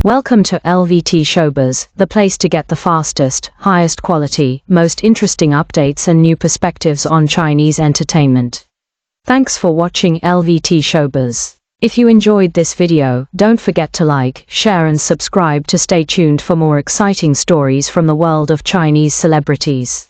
Welcome to LVT-SHOWBIZ, the place to get the fastest, highest quality, most interesting updates and new perspectives on Chinese entertainment. Thanks for watching LVT-SHOWBIZ. If you enjoyed this video, don't forget to like, share and subscribe to stay tuned for more exciting stories from the world of Chinese celebrities.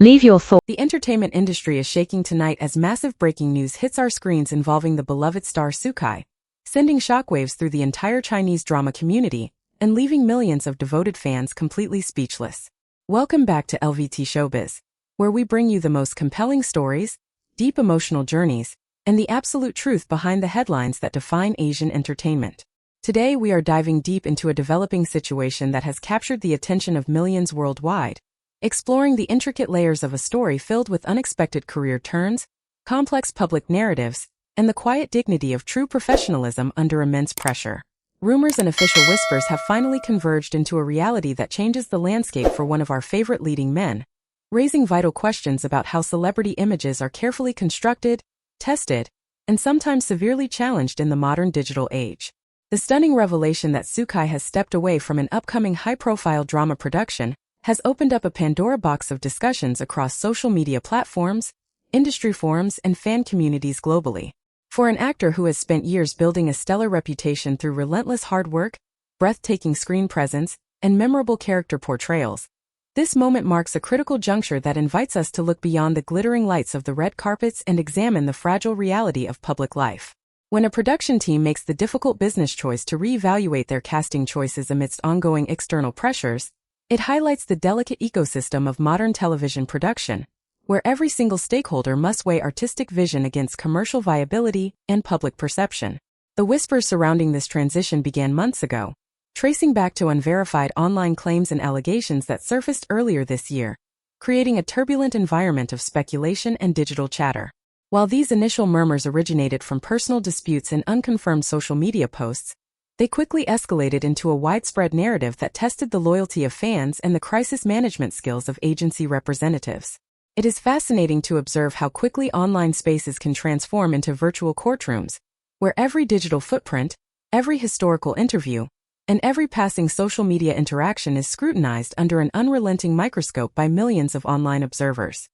Leave your thoughts. The entertainment industry is shaking tonight as massive breaking news hits our screens involving the beloved star Sukai, sending shockwaves through the entire Chinese drama community and leaving millions of devoted fans completely speechless. Welcome back to LVT-SHOWBIZ, where we bring you the most compelling stories, deep emotional journeys, and the absolute truth behind the headlines that define Asian entertainment. Today we are diving deep into a developing situation that has captured the attention of millions worldwide, exploring the intricate layers of a story filled with unexpected career turns, complex public narratives, and the quiet dignity of true professionalism under immense pressure. Rumors and official whispers have finally converged into a reality that changes the landscape for one of our favorite leading men, raising vital questions about how celebrity images are carefully constructed, tested, and sometimes severely challenged in the modern digital age. The stunning revelation that Sukai has stepped away from an upcoming high-profile drama production has opened up a Pandora box of discussions across social media platforms, industry forums, and fan communities globally. For an actor who has spent years building a stellar reputation through relentless hard work, breathtaking screen presence, and memorable character portrayals, this moment marks a critical juncture that invites us to look beyond the glittering lights of the red carpets and examine the fragile reality of public life. When a production team makes the difficult business choice to reevaluate their casting choices amidst ongoing external pressures, it highlights the delicate ecosystem of modern television production, where every single stakeholder must weigh artistic vision against commercial viability and public perception. The whispers surrounding this transition began months ago, tracing back to unverified online claims and allegations that surfaced earlier this year, creating a turbulent environment of speculation and digital chatter. While these initial murmurs originated from personal disputes and unconfirmed social media posts, they quickly escalated into a widespread narrative that tested the loyalty of fans and the crisis management skills of agency representatives. It is fascinating to observe how quickly online spaces can transform into virtual courtrooms, where every digital footprint, every historical interview, and every passing social media interaction is scrutinized under an unrelenting microscope by millions of online observers.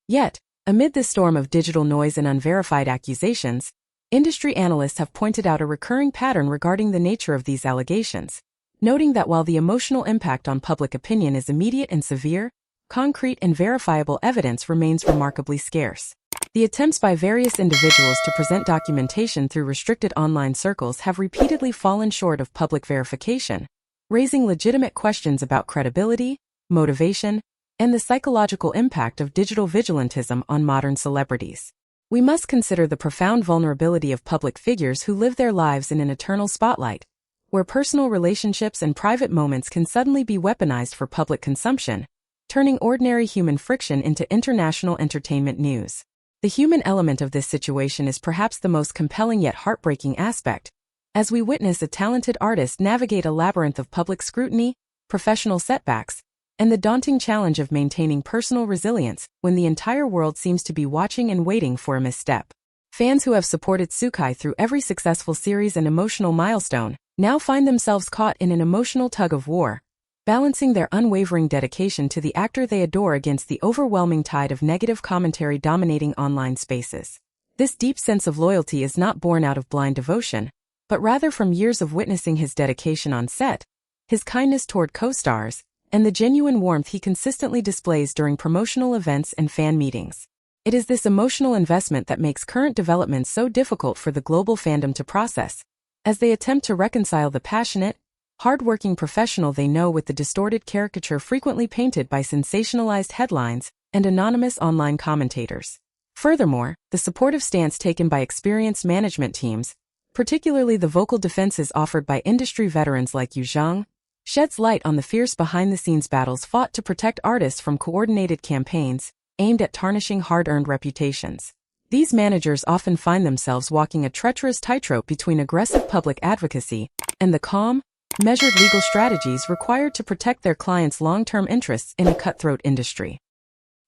Yet, amid this storm of digital noise and unverified accusations, industry analysts have pointed out a recurring pattern regarding the nature of these allegations, noting that while the emotional impact on public opinion is immediate and severe, concrete and verifiable evidence remains remarkably scarce. The attempts by various individuals to present documentation through restricted online circles have repeatedly fallen short of public verification, raising legitimate questions about credibility, motivation, and the psychological impact of digital vigilantism on modern celebrities. We must consider the profound vulnerability of public figures who live their lives in an eternal spotlight, where personal relationships and private moments can suddenly be weaponized for public consumption, turning ordinary human friction into international entertainment news. The human element of this situation is perhaps the most compelling yet heartbreaking aspect, as we witness a talented artist navigate a labyrinth of public scrutiny, professional setbacks, and the daunting challenge of maintaining personal resilience when the entire world seems to be watching and waiting for a misstep. Fans who have supported Sukai through every successful series and emotional milestone now find themselves caught in an emotional tug-of-war, balancing their unwavering dedication to the actor they adore against the overwhelming tide of negative commentary dominating online spaces. This deep sense of loyalty is not born out of blind devotion, but rather from years of witnessing his dedication on set, his kindness toward co-stars, and the genuine warmth he consistently displays during promotional events and fan meetings. It is this emotional investment that makes current developments so difficult for the global fandom to process, as they attempt to reconcile the passionate, hard-working professional they know with the distorted caricature frequently painted by sensationalized headlines and anonymous online commentators. Furthermore, the supportive stance taken by experienced management teams, particularly the vocal defenses offered by industry veterans like Yu Zhang, sheds light on the fierce behind-the-scenes battles fought to protect artists from coordinated campaigns aimed at tarnishing hard-earned reputations. These managers often find themselves walking a treacherous tightrope between aggressive public advocacy and the calm, measured legal strategies required to protect their clients' long-term interests in a cutthroat industry.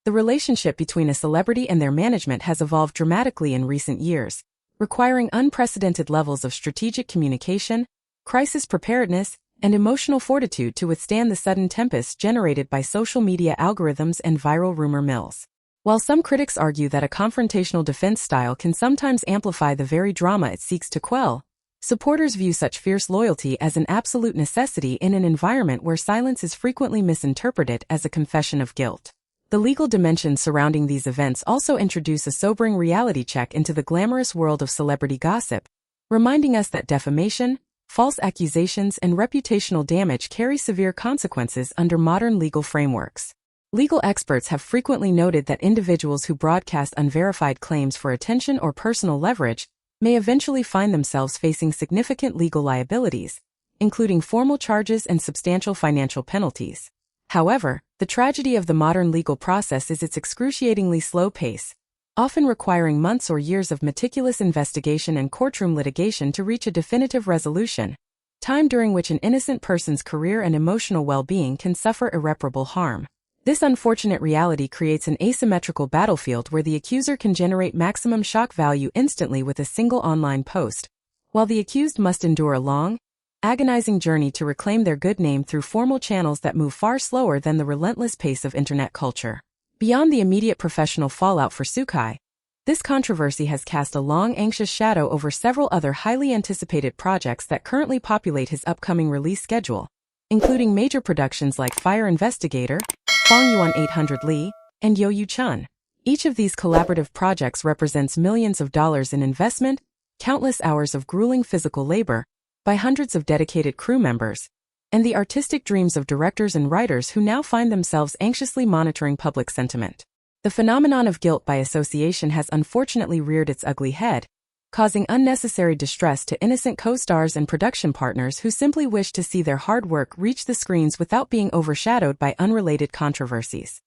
The relationship between a celebrity and their management has evolved dramatically in recent years, requiring unprecedented levels of strategic communication, crisis preparedness, and emotional fortitude to withstand the sudden tempests generated by social media algorithms and viral rumor mills. While some critics argue that a confrontational defense style can sometimes amplify the very drama it seeks to quell, supporters view such fierce loyalty as an absolute necessity in an environment where silence is frequently misinterpreted as a confession of guilt. The legal dimensions surrounding these events also introduce a sobering reality check into the glamorous world of celebrity gossip, reminding us that defamation, false accusations, and reputational damage carry severe consequences under modern legal frameworks. Legal experts have frequently noted that individuals who broadcast unverified claims for attention or personal leverage may eventually find themselves facing significant legal liabilities, including formal charges and substantial financial penalties. However, the tragedy of the modern legal process is its excruciatingly slow pace, often requiring months or years of meticulous investigation and courtroom litigation to reach a definitive resolution, time during which an innocent person's career and emotional well-being can suffer irreparable harm. This unfortunate reality creates an asymmetrical battlefield where the accuser can generate maximum shock value instantly with a single online post, while the accused must endure a long, agonizing journey to reclaim their good name through formal channels that move far slower than the relentless pace of internet culture. Beyond the immediate professional fallout for Sukai, this controversy has cast a long, anxious shadow over several other highly anticipated projects that currently populate his upcoming release schedule, including major productions like Fire Investigator, Songyun 800 Lee, and Yo Yu Chun. Each of these collaborative projects represents millions of dollars in investment, countless hours of grueling physical labor, by hundreds of dedicated crew members, and the artistic dreams of directors and writers who now find themselves anxiously monitoring public sentiment. The phenomenon of guilt by association has unfortunately reared its ugly head, causing unnecessary distress to innocent co-stars and production partners who simply wish to see their hard work reach the screens without being overshadowed by unrelated controversies.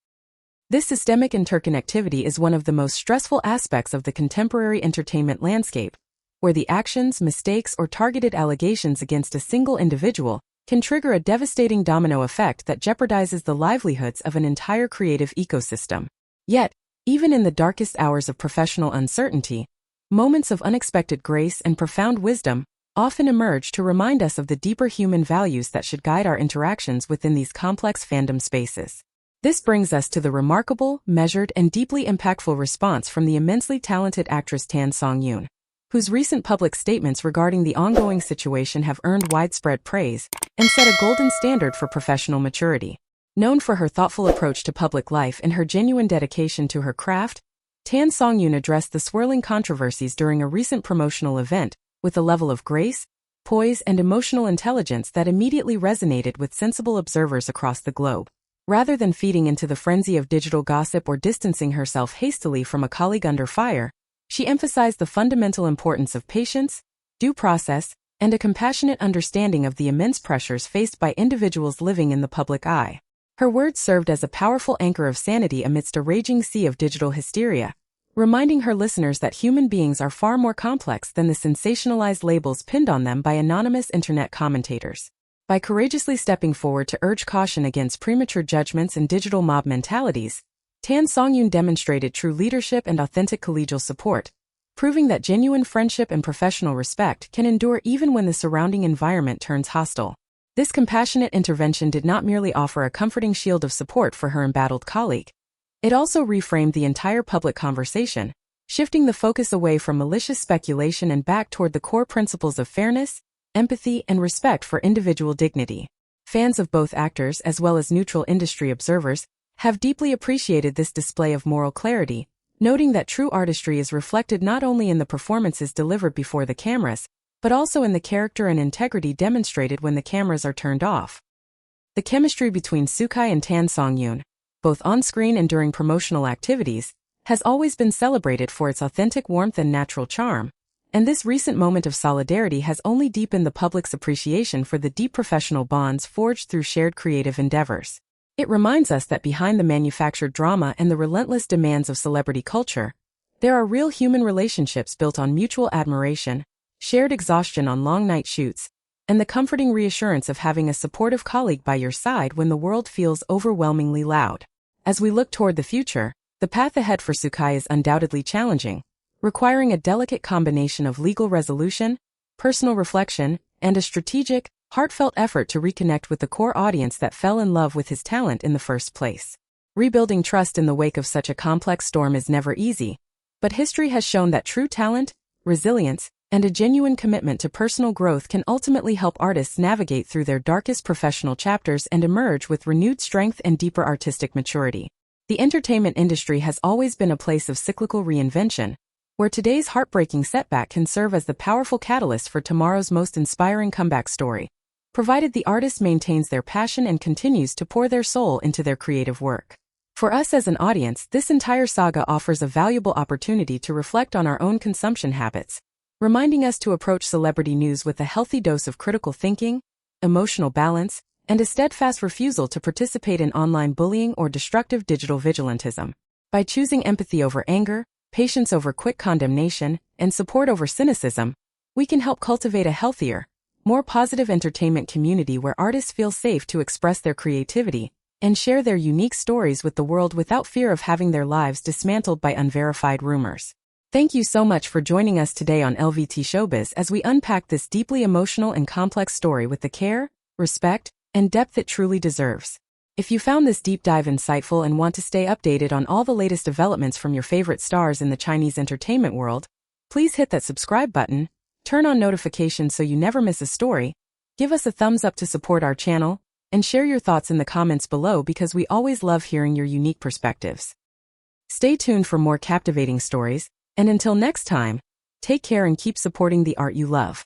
This systemic interconnectivity is one of the most stressful aspects of the contemporary entertainment landscape, where the actions, mistakes, or targeted allegations against a single individual can trigger a devastating domino effect that jeopardizes the livelihoods of an entire creative ecosystem. Yet, even in the darkest hours of professional uncertainty, moments of unexpected grace and profound wisdom often emerge to remind us of the deeper human values that should guide our interactions within these complex fandom spaces. This brings us to the remarkable, measured, and deeply impactful response from the immensely talented actress Tan Songyun, whose recent public statements regarding the ongoing situation have earned widespread praise and set a golden standard for professional maturity. Known for her thoughtful approach to public life and her genuine dedication to her craft, Tan Songyun addressed the swirling controversies during a recent promotional event with a level of grace, poise, and emotional intelligence that immediately resonated with sensible observers across the globe. Rather than feeding into the frenzy of digital gossip or distancing herself hastily from a colleague under fire, she emphasized the fundamental importance of patience, due process, and a compassionate understanding of the immense pressures faced by individuals living in the public eye. Her words served as a powerful anchor of sanity amidst a raging sea of digital hysteria, reminding her listeners that human beings are far more complex than the sensationalized labels pinned on them by anonymous internet commentators. By courageously stepping forward to urge caution against premature judgments and digital mob mentalities, Tan Songyun demonstrated true leadership and authentic collegial support, proving that genuine friendship and professional respect can endure even when the surrounding environment turns hostile. This compassionate intervention did not merely offer a comforting shield of support for her embattled colleague. It also reframed the entire public conversation, shifting the focus away from malicious speculation and back toward the core principles of fairness, empathy, and respect for individual dignity. Fans of both actors as well as neutral industry observers have deeply appreciated this display of moral clarity, noting that true artistry is reflected not only in the performances delivered before the cameras, but also in the character and integrity demonstrated when the cameras are turned off. The chemistry between Sukai and Tan Songyun, both on-screen and during promotional activities, has always been celebrated for its authentic warmth and natural charm, and this recent moment of solidarity has only deepened the public's appreciation for the deep professional bonds forged through shared creative endeavors. It reminds us that behind the manufactured drama and the relentless demands of celebrity culture, there are real human relationships built on mutual admiration, shared exhaustion on long night shoots, and the comforting reassurance of having a supportive colleague by your side when the world feels overwhelmingly loud. As we look toward the future, the path ahead for Sukai is undoubtedly challenging, requiring a delicate combination of legal resolution, personal reflection, and a strategic, heartfelt effort to reconnect with the core audience that fell in love with his talent in the first place. Rebuilding trust in the wake of such a complex storm is never easy, but history has shown that true talent, resilience, and a genuine commitment to personal growth can ultimately help artists navigate through their darkest professional chapters and emerge with renewed strength and deeper artistic maturity. The entertainment industry has always been a place of cyclical reinvention, where today's heartbreaking setback can serve as the powerful catalyst for tomorrow's most inspiring comeback story, provided the artist maintains their passion and continues to pour their soul into their creative work. For us as an audience, this entire saga offers a valuable opportunity to reflect on our own consumption habits, reminding us to approach celebrity news with a healthy dose of critical thinking, emotional balance, and a steadfast refusal to participate in online bullying or destructive digital vigilantism. By choosing empathy over anger, patience over quick condemnation, and support over cynicism, we can help cultivate a healthier, more positive entertainment community where artists feel safe to express their creativity and share their unique stories with the world without fear of having their lives dismantled by unverified rumors. Thank you so much for joining us today on LVT Showbiz as we unpack this deeply emotional and complex story with the care, respect, and depth it truly deserves. If you found this deep dive insightful and want to stay updated on all the latest developments from your favorite stars in the Chinese entertainment world, please hit that subscribe button, turn on notifications so you never miss a story, give us a thumbs up to support our channel, and share your thoughts in the comments below because we always love hearing your unique perspectives. Stay tuned for more captivating stories, and until next time, take care and keep supporting the art you love.